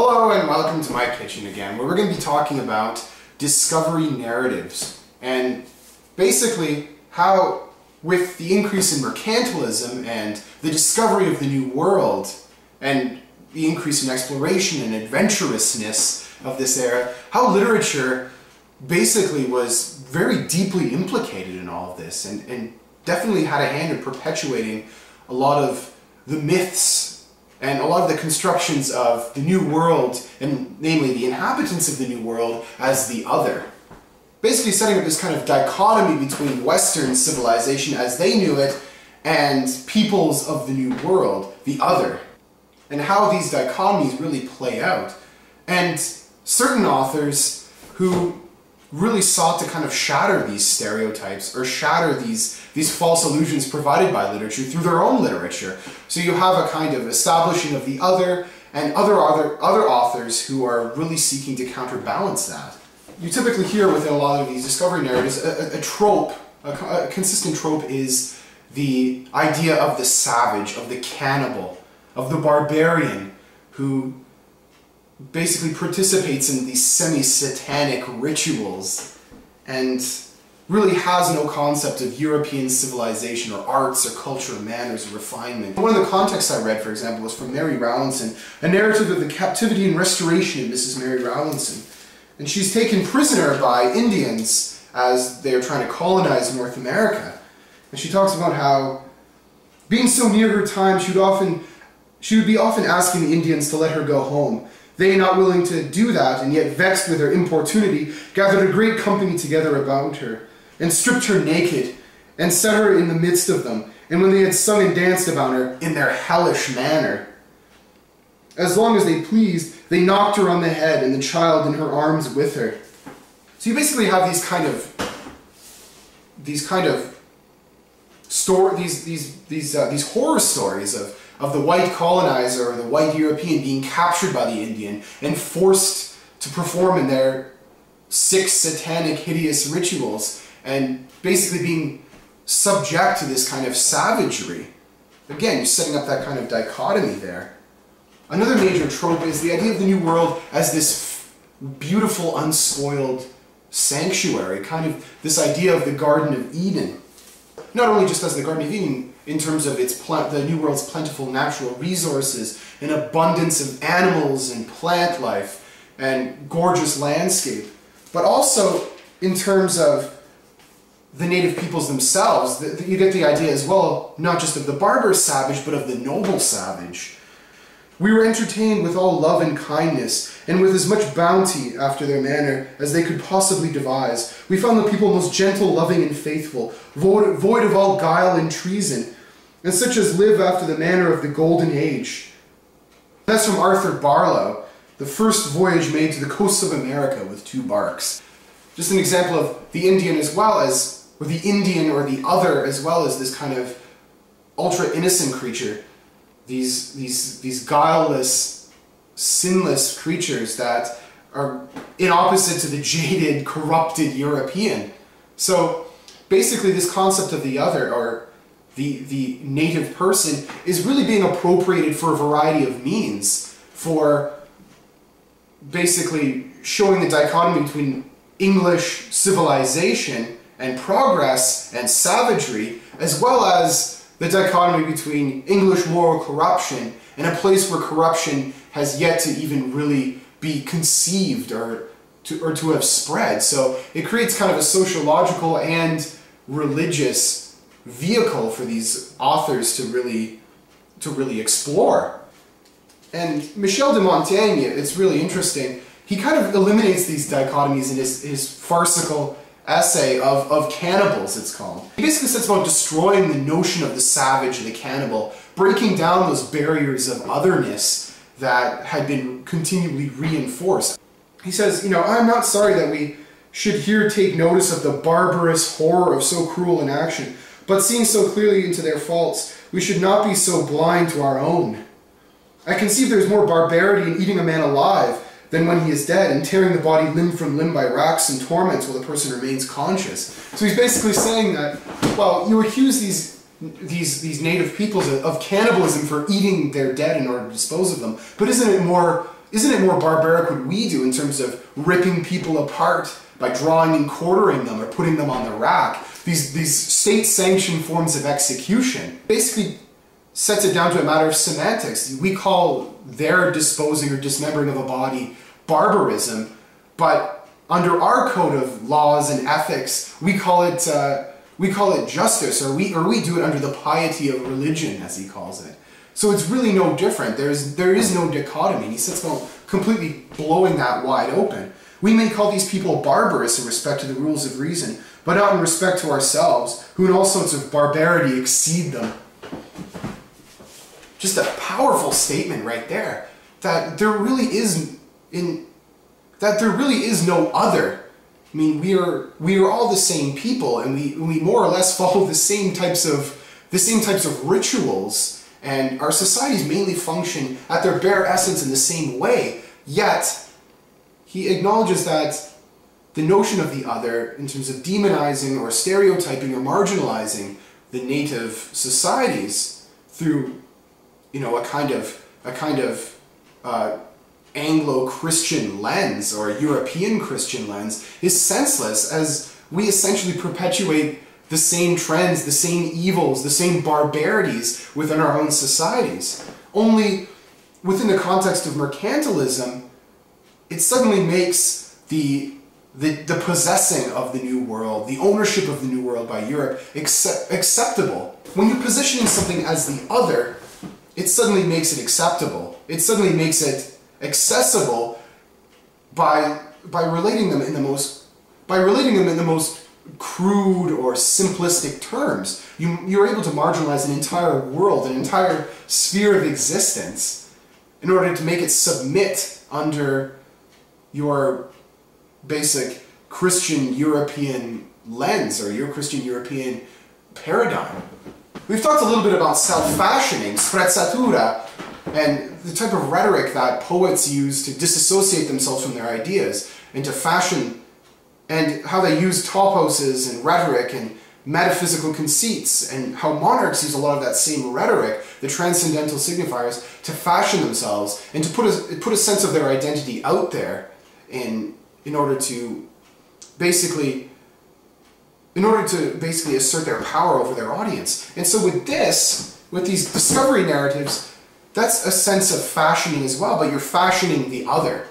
Hello and welcome to my kitchen again, where we're going to be talking about discovery narratives and basically how, with the increase in mercantilism and the discovery of the New World and the increase in exploration and adventurousness of this era, how literature basically was very deeply implicated in all of this and definitely had a hand in perpetuating a lot of the myths and a lot of the constructions of the New World, and namely the inhabitants of the New World, as the other. Basically setting up this kind of dichotomy between Western civilization as they knew it and peoples of the New World, the other, and how these dichotomies really play out. And certain authors who really sought to kind of shatter these stereotypes or shatter these false illusions provided by literature through their own literature. So you have a kind of establishing of the other and other authors who are really seeking to counterbalance that. You typically hear within a lot of these discovery narratives a trope, a consistent trope is the idea of the savage, of the cannibal, of the barbarian who basically participates in these semi-satanic rituals and really has no concept of European civilization or arts or culture or manners or refinement. One of the contexts I read, for example, was from Mary Rowlandson, a narrative of the captivity and restoration of Mrs. Mary Rowlandson. And she's taken prisoner by Indians as they're trying to colonize North America. And she talks about how, being so near her time, she would be often asking the Indians to let her go home. They, not willing to do that, and yet vexed with her importunity, gathered a great company together about her, and stripped her naked, and set her in the midst of them. And when they had sung and danced about her in their hellish manner, as long as they pleased, they knocked her on the head, and the child in her arms with her. So you basically have these horror stories of the white colonizer or the white European being captured by the Indian and forced to perform in their sick, satanic, hideous rituals and basically being subject to this kind of savagery. Again, you're setting up that kind of dichotomy there. Another major trope is the idea of the New World as this beautiful, unspoiled sanctuary, kind of this idea of the Garden of Eden. Not only just as the Garden of Eden in terms of the New World's plentiful natural resources, an abundance of animals and plant life, and gorgeous landscape, but also in terms of the native peoples themselves. You get the idea as well, not just of the barbarous savage, but of the noble savage. We were entertained with all love and kindness, and with as much bounty after their manner as they could possibly devise. We found the people most gentle, loving, and faithful, void of all guile and treason, and such as live after the manner of the Golden Age. That's from Arthur Barlow, the first voyage made to the coasts of America with 2 barks. Just an example of the Indian as well as, or the Indian or the other, as well as this kind of ultra-innocent creature. These guileless, sinless creatures that are in opposite to the jaded, corrupted European. So basically this concept of the other, or the native person, is really being appropriated for a variety of means, for basically showing the dichotomy between English civilization and progress and savagery, as well as the dichotomy between English moral corruption and a place where corruption has yet to even really be conceived or to have spread. So it creates kind of a sociological and religious vehicle for these authors to really explore. And Michel de Montaigne, it's really interesting, he kind of eliminates these dichotomies in his farcical essay of Cannibals, it's called. He basically says about destroying the notion of the savage and the cannibal, breaking down those barriers of otherness that had been continually reinforced. He says, I'm not sorry that we should here take notice of the barbarous horror of so cruel an action, but seeing so clearly into their faults, we should not be so blind to our own. I conceive there is more barbarity in eating a man alive than when he is dead, and tearing the body limb from limb by racks and torments while the person remains conscious. So he's basically saying that, well, you accuse these native peoples of cannibalism for eating their dead in order to dispose of them, but isn't it more isn't it more barbaric what we do in terms of ripping people apart by drawing and quartering them or putting them on the rack? These state-sanctioned forms of execution basically sets it down to a matter of semantics. We call their disposing or dismembering of a body barbarism, but under our code of laws and ethics, we call it justice, or we do it under the piety of religion, as he calls it. So it's really no different. There is no dichotomy. He sits about completely blowing that wide open. We may call these people barbarous in respect to the rules of reason, but not in respect to ourselves, who in all sorts of barbarity exceed them. Just a powerful statement right there, that there really is no other. I mean, we are all the same people, and we more or less follow the same types of rituals, and our societies mainly function at their bare essence in the same way. Yet he acknowledges that the notion of the other, in terms of demonizing or stereotyping or marginalizing the native societies through, a kind of Anglo-Christian lens or European Christian lens, is senseless, as we essentially perpetuate the same trends, the same evils, the same barbarities within our own societies. Only within the context of mercantilism, it suddenly makes the possessing of the New World, the ownership of the New World by Europe, acceptable. When you're positioning something as the other, it suddenly makes it acceptable. It suddenly makes it accessible by relating them in the most crude or simplistic terms. You're able to marginalize an entire world, an entire sphere of existence, in order to make it submit under your basic Christian European lens or your Christian European paradigm. We've talked a little bit about self-fashioning, sprezzatura, and the type of rhetoric that poets use to disassociate themselves from their ideas and to fashion, and how they use toposes and rhetoric and metaphysical conceits, and how monarchs use a lot of that same rhetoric, the transcendental signifiers, to fashion themselves and to put a sense of their identity out there in order to basically assert their power over their audience. And so with these discovery narratives, that's a sense of fashioning as well, but you're fashioning the other.